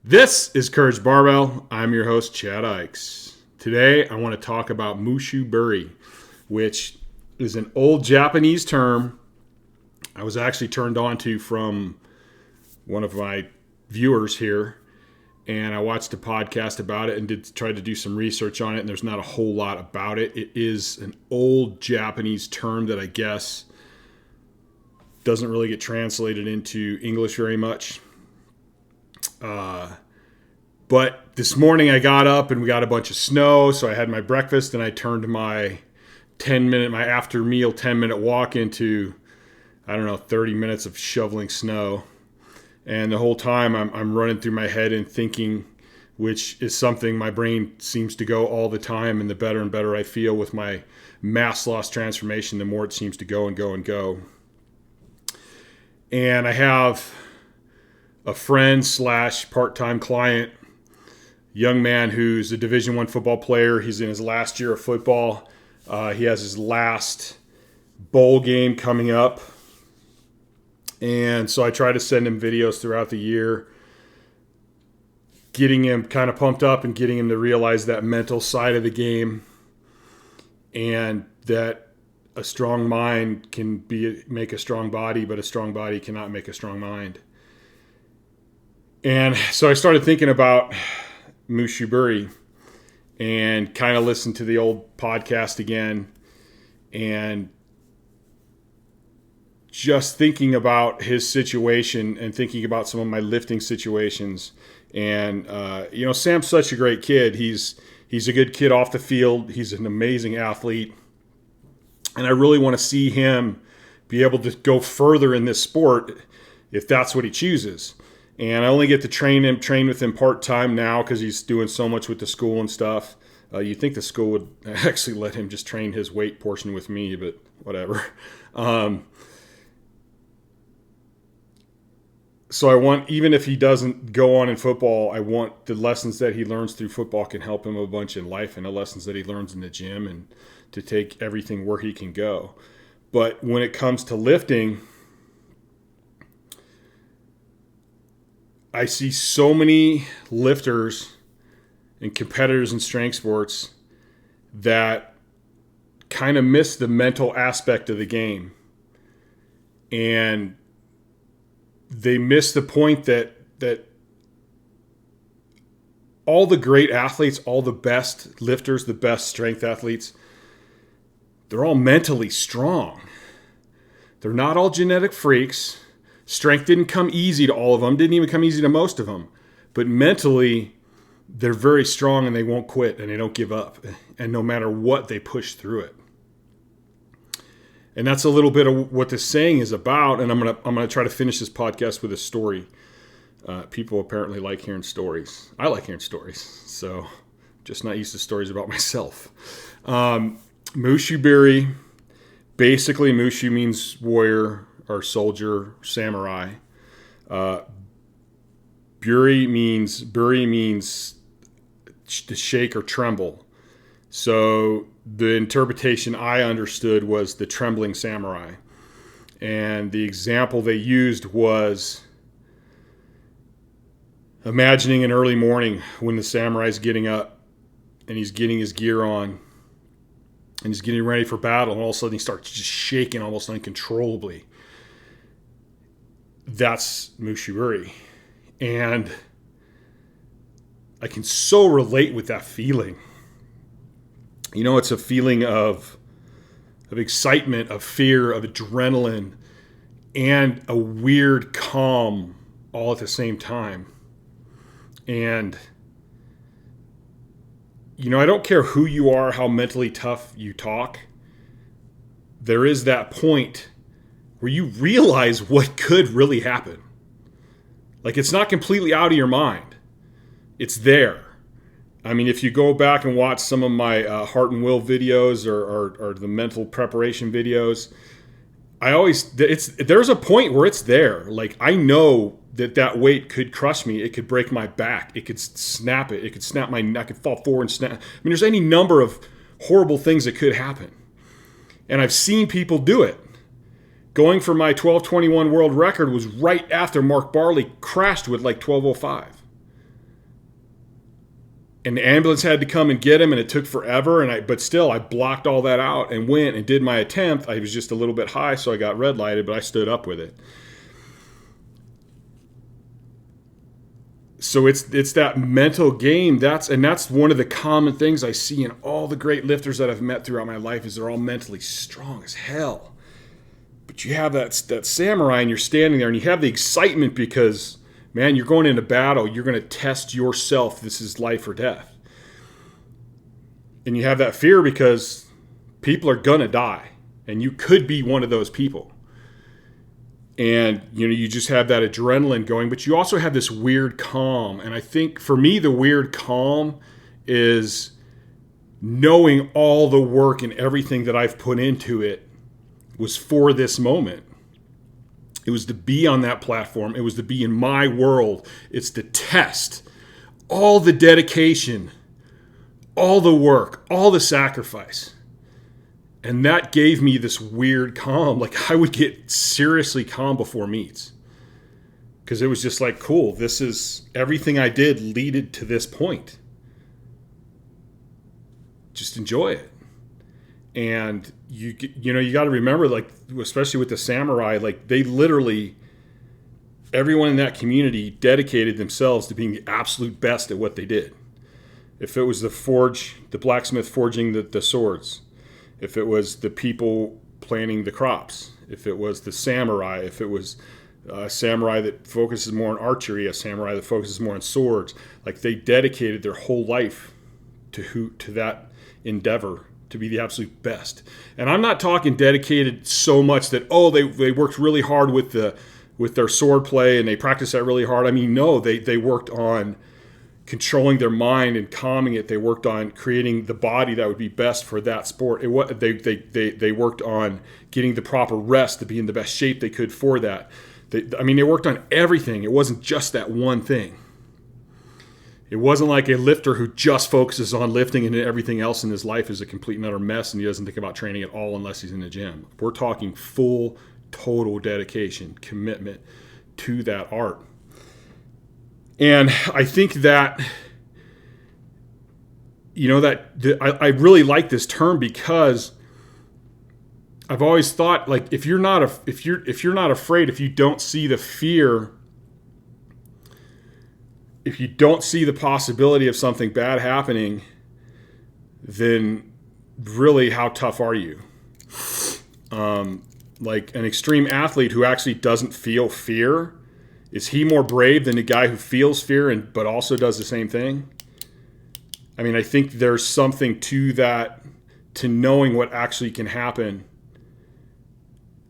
This is Courage Barbell. I'm your host, Chad Ikes. Today, I want to talk about Musha-burui, which is an old Japanese term I was actually turned on to from one of my viewers here. And I watched a podcast about it and tried to do some research on it, and there's not a whole lot about it. It is an old Japanese term that I guess doesn't really get translated into English very much. But this morning I got up and we got a bunch of snow, so I had my breakfast and I turned my after meal 10-minute walk into, 30 minutes of shoveling snow. And the whole time I'm running through my head and thinking, which is something my brain seems to go all the time, and the better and better I feel with my mass loss transformation, the more it seems to go and go and go. And I have a friend / part-time client, young man who's a Division I football player. He's in his last year of football. He has his last bowl game coming up. And so I try to send him videos throughout the year, getting him kind of pumped up and getting him to realize that mental side of the game, and that a strong mind can make a strong body, but a strong body cannot make a strong mind. And so I started thinking about Musha-burui and kind of listened to the old podcast again, and just thinking about his situation and thinking about some of my lifting situations. And, Sam's such a great kid. He's a good kid off the field. He's an amazing athlete. And I really want to see him be able to go further in this sport if that's what he chooses. And I only get to train with him part-time now because he's doing so much with the school and stuff. You'd think the school would actually let him just train his weight portion with me, but whatever. So I want, even if he doesn't go on in football, I want the lessons that he learns through football can help him a bunch in life, and the lessons that he learns in the gym, and to take everything where he can go. But when it comes to lifting, I see so many lifters and competitors in strength sports that kind of miss the mental aspect of the game. And they miss the point that all the great athletes, all the best lifters, the best strength athletes, they're all mentally strong. They're not all genetic freaks. Strength didn't come easy to all of them, didn't even come easy to most of them. But mentally, they're very strong, and they won't quit, and they don't give up. And no matter what, they push through it. And that's a little bit of what this saying is about. And I'm gonna try to finish this podcast with a story. People apparently like hearing stories. I like hearing stories, so just not used to stories about myself. Musha-burui, basically Mushu means warrior or soldier, samurai. Burui means to shake or tremble. So the interpretation I understood was the trembling samurai. And the example they used was imagining an early morning when the samurai's getting up and he's getting his gear on and he's getting ready for battle, and all of a sudden he starts just shaking almost uncontrollably. That's Musha-burui. And I can so relate with that feeling. It's a feeling of excitement, of fear, of adrenaline, and a weird calm all at the same time. And, I don't care who you are, how mentally tough you talk. There is that point where you realize what could really happen. Like, it's not completely out of your mind. It's there. I mean, if you go back and watch some of my heart and will videos or the mental preparation videos, there's a point where it's there. Like, I know that weight could crush me. It could break my back. It could snap it. It could snap my neck. I could fall forward and snap. I mean, there's any number of horrible things that could happen. And I've seen people do it. Going for my 12:21 world record was right after Mark Barley crashed with like 12:05. And the ambulance had to come and get him, and it took forever. But still, I blocked all that out and went and did my attempt. I was just a little bit high, so I got red lighted, but I stood up with it. So it's that mental game. That's one of the common things I see in all the great lifters that I've met throughout my life is they're all mentally strong as hell. But you have that samurai, and you're standing there, and you have the excitement because, man, you're going into battle. You're going to test yourself. This is life or death. And you have that fear because people are going to die, and you could be one of those people. And, you just have that adrenaline going, but you also have this weird calm. And I think for me, the weird calm is knowing all the work and everything that I've put into it was for this moment. It was to be on that platform. It was to be in my world. It's to test all the dedication, all the work, all the sacrifice. And that gave me this weird calm. Like, I would get seriously calm before meets. Because it was just like, cool, this is everything I did leaded to this point. Just enjoy it. And you got to remember, like, especially with the samurai, like, they literally, everyone in that community dedicated themselves to being the absolute best at what they did. If it was the blacksmith forging the swords, if it was the people planting the crops, if it was the samurai, if it was a samurai that focuses more on archery, a samurai that focuses more on swords, like, they dedicated their whole life to that endeavor to be the absolute best. And I'm not talking dedicated so much that, they worked really hard with their sword play and they practiced that really hard. I mean, no, they worked on controlling their mind and calming it. They worked on creating the body that would be best for that sport. They worked on getting the proper rest to be in the best shape they could for that. They worked on everything. It wasn't just that one thing. It wasn't like a lifter who just focuses on lifting and everything else in his life is a complete and utter mess and he doesn't think about training at all unless he's in the gym. We're talking full, total dedication, commitment to that art. And I think that, I really like this term because I've always thought, like, if you're not afraid, if you don't see the fear, if you don't see the possibility of something bad happening, then really, how tough are you? Like an extreme athlete who actually doesn't feel fear, is he more brave than the guy who feels fear but also does the same thing? I mean, I think there's something to that, to knowing what actually can happen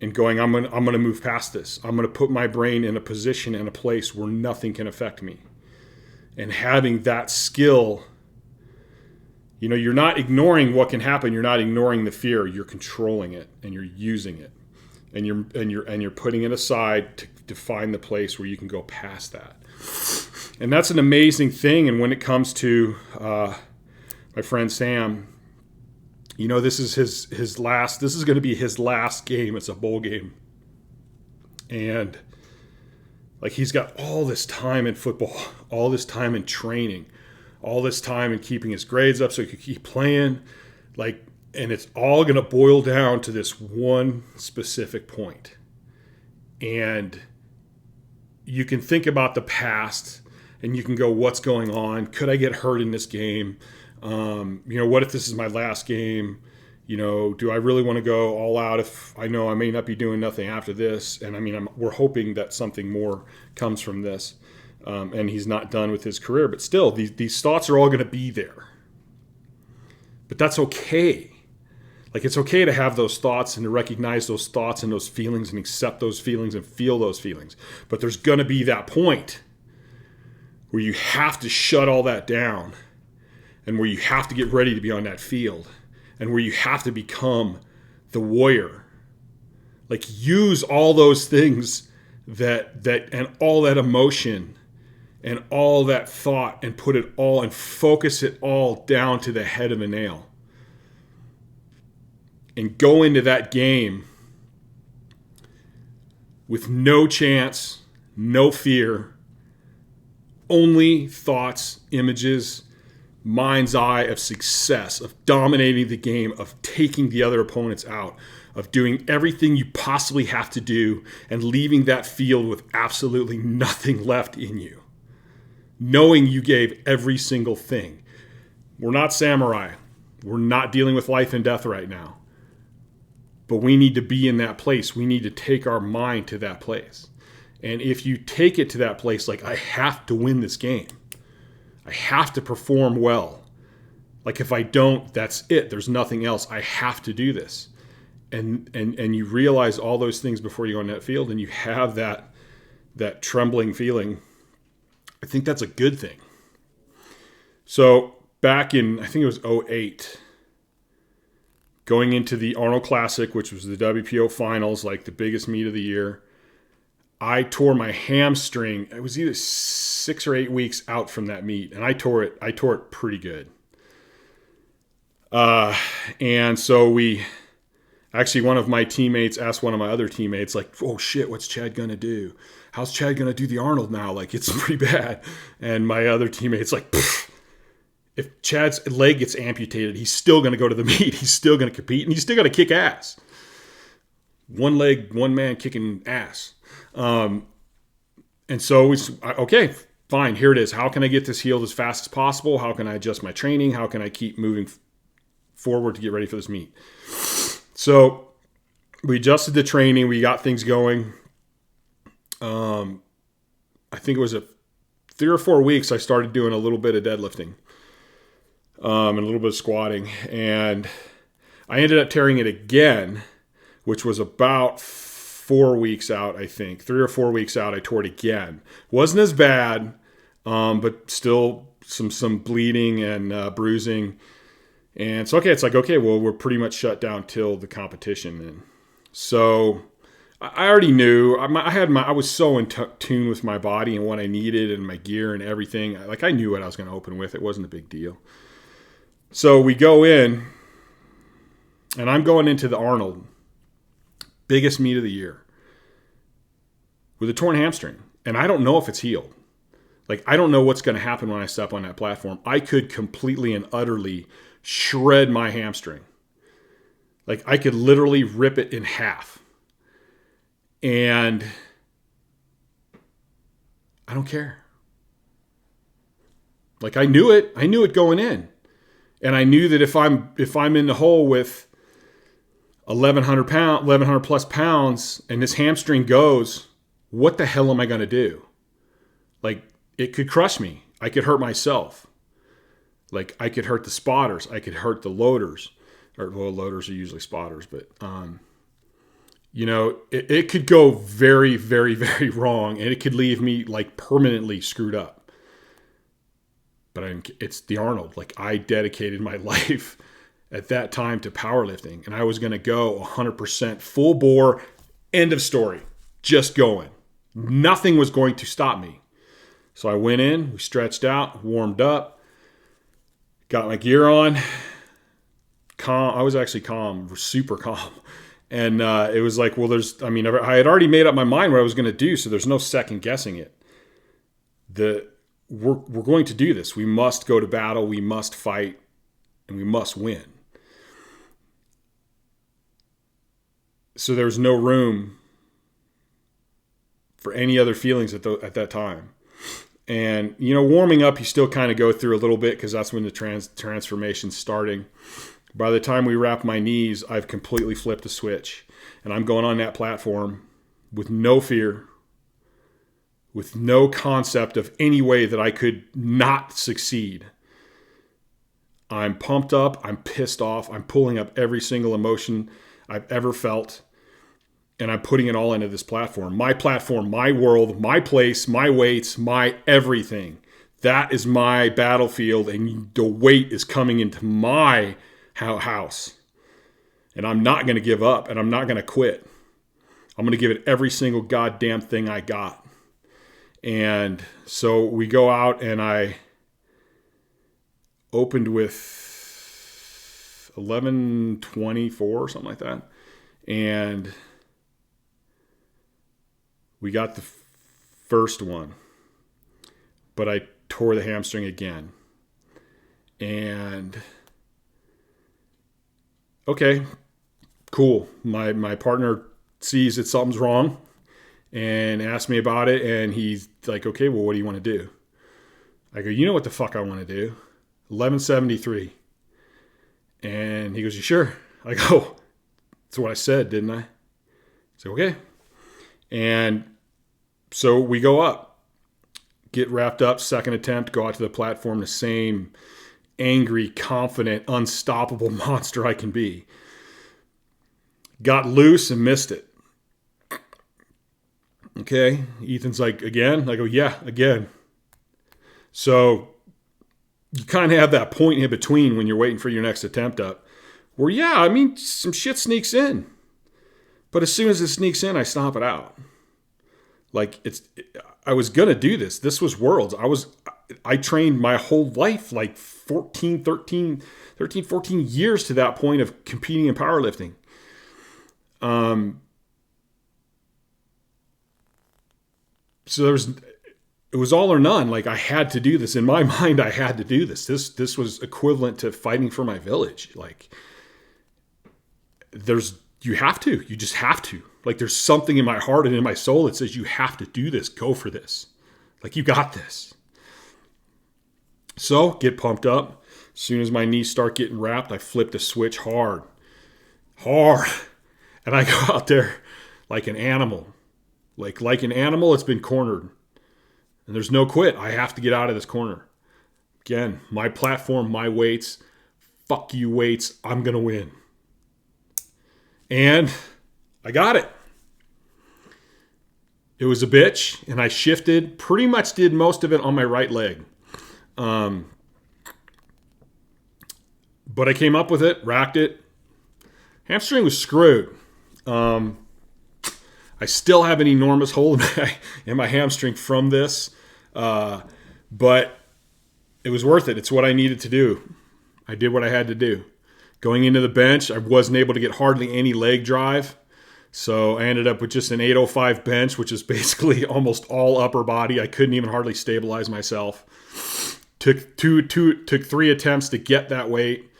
and going, I'm gonna move past this. I'm gonna put my brain in a position and a place where nothing can affect me. And having that skill, you're not ignoring what can happen. You're not ignoring the fear. You're controlling it and you're using it, and you're putting it aside to find the place where you can go past that. And that's an amazing thing. And when it comes to my friend Sam, this is his last. This is going to be his last game. It's a bowl game, and like, he's got all this time in football, all this time in training, all this time in keeping his grades up so he could keep playing. Like, and it's all going to boil down to this one specific point. And you can think about the past and you can go, what's going on? Could I get hurt in this game? What if this is my last game? Do I really want to go all out if I know I may not be doing nothing after this? And we're hoping that something more comes from this. And he's not done with his career, but still these thoughts are all going to be there. But that's okay. Like, it's okay to have those thoughts and to recognize those thoughts and those feelings and accept those feelings and feel those feelings. But there's going to be that point where you have to shut all that down and where you have to get ready to be on that field and where you have to become the warrior. Like, use all those things that and all that emotion and all that thought and put it all and focus it all down to the head of a nail. And go into that game with no chance, no fear, only thoughts, images, mind's eye of success, of dominating the game, of taking the other opponents out, of doing everything you possibly have to do and leaving that field with absolutely nothing left in you. Knowing you gave every single thing. We're not samurai. We're not dealing with life and death right now. But we need to be in that place. We need to take our mind to that place. And if you take it to that place, like, I have to win this game. I have to perform well. Like, if I don't, that's it. There's nothing else. I have to do this. And you realize all those things before you go in that field, and you have that trembling feeling. I think that's a good thing. So back in, I think it was 2008, going into the Arnold Classic, which was the WPO finals, like the biggest meet of the year, I tore my hamstring. It was either 6 or 8 weeks out from that meet, and I tore it pretty good. And so one of my teammates asked one of my other teammates, like, "Oh shit, what's Chad gonna do? How's Chad gonna do the Arnold now? Like, it's pretty bad." And my other teammate's like, "If Chad's leg gets amputated, he's still gonna go to the meet. He's still gonna compete, and he's still gonna kick ass. One leg, one man kicking ass." And so okay, fine, here it is. How can I get this healed as fast as possible? How can I adjust my training? How can I keep moving forward to get ready for this meet? So we adjusted the training. We got things going. I think it was 3 or 4 weeks I started doing a little bit of deadlifting and a little bit of squatting. And I ended up tearing it again, which was about 4 weeks out, I think. 3 or 4 weeks out, I tore it again. Wasn't as bad, but still some bleeding and bruising. And so, it's like, okay, well, we're pretty much shut down till the competition then. So I already knew. I was so in tune with my body and what I needed and my gear and everything. Like, I knew what I was going to open with. It wasn't a big deal. So we go in, and I'm going into the Arnold, biggest meet of the year, with a torn hamstring. And I don't know if it's healed. Like, I don't know what's going to happen when I step on that platform. I could completely and utterly shred my hamstring. Like, I could literally rip it in half. And I don't care. Like, I knew it. I knew it going in. And I knew that if I'm in the hole with 1,100 plus pounds, and this hamstring goes, what the hell am I going to do? Like, it could crush me. I could hurt myself. Like, I could hurt the spotters. I could hurt the loaders. Loaders are usually spotters, but, it could go very, very, very wrong, and it could leave me, like, permanently screwed up. But it's the Arnold. Like, I dedicated my life at that time to powerlifting, and I was going to go 100% full bore, end of story, just going. Nothing was going to stop me. So I went in, we stretched out, warmed up, got my gear on, calm. I was actually calm, super calm. And it was like, well, I had already made up my mind what I was going to do, so there's no second guessing it. We're going to do this. We must go to battle, we must fight, and we must win. So there was no room for any other feelings at that time. And, warming up, you still kind of go through a little bit because that's when the transformation's starting. By the time we wrap my knees, I've completely flipped the switch. And I'm going on that platform with no fear, with no concept of any way that I could not succeed. I'm pumped up. I'm pissed off. I'm pulling up every single emotion I've ever felt. And I'm putting it all into this platform. My world, my place, my weights, my everything. That is my battlefield, and the weight is coming into my house. And I'm not going to give up, and I'm not going to quit. I'm going to give it every single goddamn thing I got. And so we go out, and I opened with 11:24 or something like that. And we got the first one, but I tore the hamstring again. And okay, cool. My partner sees that something's wrong and asks me about it, and he's like, okay, well, what do you want to do? I go, you know what the fuck I want to do? 1173. And he goes, you sure? I go, that's what I said, didn't I? So okay. And so we go up, get wrapped up, second attempt, go out to the platform, the same angry, confident, unstoppable monster I can be. Got loose and missed it. Okay. Ethan's like, again? I go, yeah, again. So you kind of have that point in between when you're waiting for your next attempt up where, yeah, I mean, some shit sneaks in. But as soon as it sneaks in, I stomp it out. Like, I was going to do this. This was Worlds. I trained my whole life, like 14 years to that point of competing in powerlifting. So it was all or none. Like, I had to do this. In my mind, I had to do this. This was equivalent to fighting for my village. Like, you have to. You just have to. Like, there's something in my heart and in my soul that says you have to do this. Go for this. Like, you got this. So, get pumped up. As soon as my knees start getting wrapped, I flip the switch hard. And I go out there like an animal. Like an animal, it's been cornered. And there's no quit. I have to get out of this corner. Again, my platform, my weights. Fuck you weights. I'm going to win. And I got it. It was a bitch, and I shifted. Pretty much did most of it on my right leg. But I came up with it, racked it. Hamstring was screwed. I still have an enormous hole in my hamstring from this. But it was worth it. It's what I needed to do. I did what I had to do. Going into the bench, I wasn't able to get hardly any leg drive. So I ended up with just an 805 bench, which is basically almost all upper body. I couldn't even hardly stabilize myself. Took 3 attempts to get that weight.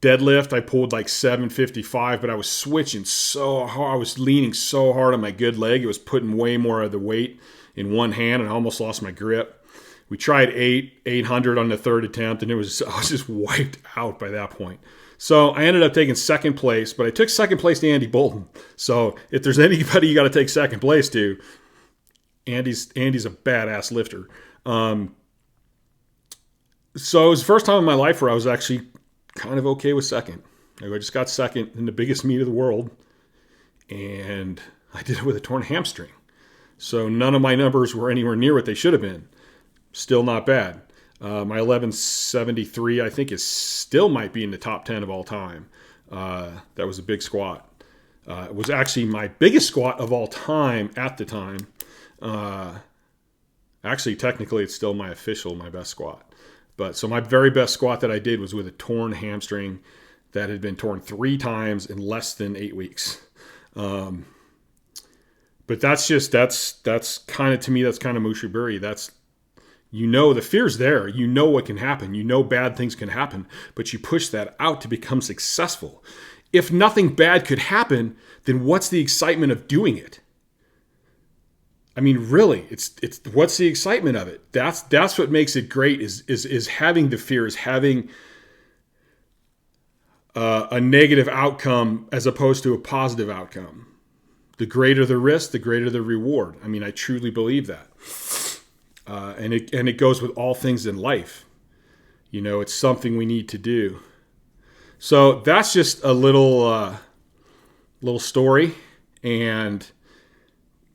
Deadlift, I pulled like 755, but I was switching so hard. I was leaning so hard on my good leg. It was putting way more of the weight in one hand, and I almost lost my grip. We tried 800 on the third attempt, and I was just wiped out by that point. So I ended up taking second place, but I took second place to Andy Bolton. So if there's anybody you got to take second place to, Andy's a badass lifter. So it was the first time in my life where I was actually kind of okay with second. I just got second in the biggest meet of the world, and I did it with a torn hamstring. So none of my numbers were anywhere near what they should have been. Still not bad. My 1173, I think, still might be in the top 10 of all time. That was a big squat. It was actually my biggest squat of all time at the time. Actually, technically, it's still my best squat. But so my very best squat that I did was with a torn hamstring that had been torn 3 times in less than 8 weeks. But that's kind of, to me, that's kind of Musha-burui. The fear's there. You know what can happen. You know bad things can happen, but you push that out to become successful. If nothing bad could happen, then what's the excitement of doing it? I mean, really, it's what's the excitement of it? That's what makes it great is having the fear, is having a negative outcome as opposed to a positive outcome. The greater the risk, the greater the reward. I mean, I truly believe that. And it goes with all things in life. It's something we need to do. So that's just a little story and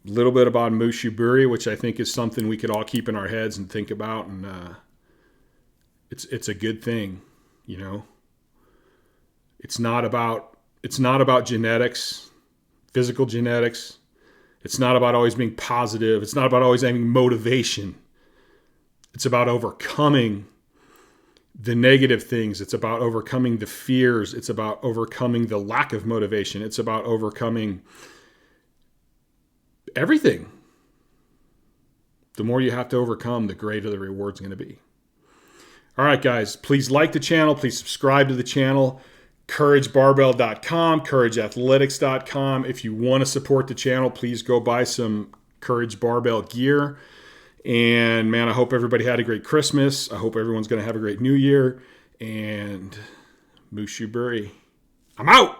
a little bit about Musha-burui, which I think is something we could all keep in our heads and think about. And it's a good thing, It's not about genetics, physical genetics. It's not about always being positive. It's not about always having motivation. It's about overcoming the negative things. It's about overcoming the fears. It's about overcoming the lack of motivation. It's about overcoming everything. The more you have to overcome, the greater the reward's going to be. All right, guys, please like the channel. Please subscribe to the channel. CourageBarbell.com, CourageAthletics.com. If you want to support the channel, please go buy some Courage Barbell gear. And man, I hope everybody had a great Christmas. I hope everyone's going to have a great New Year. And Musha-burui. I'm out.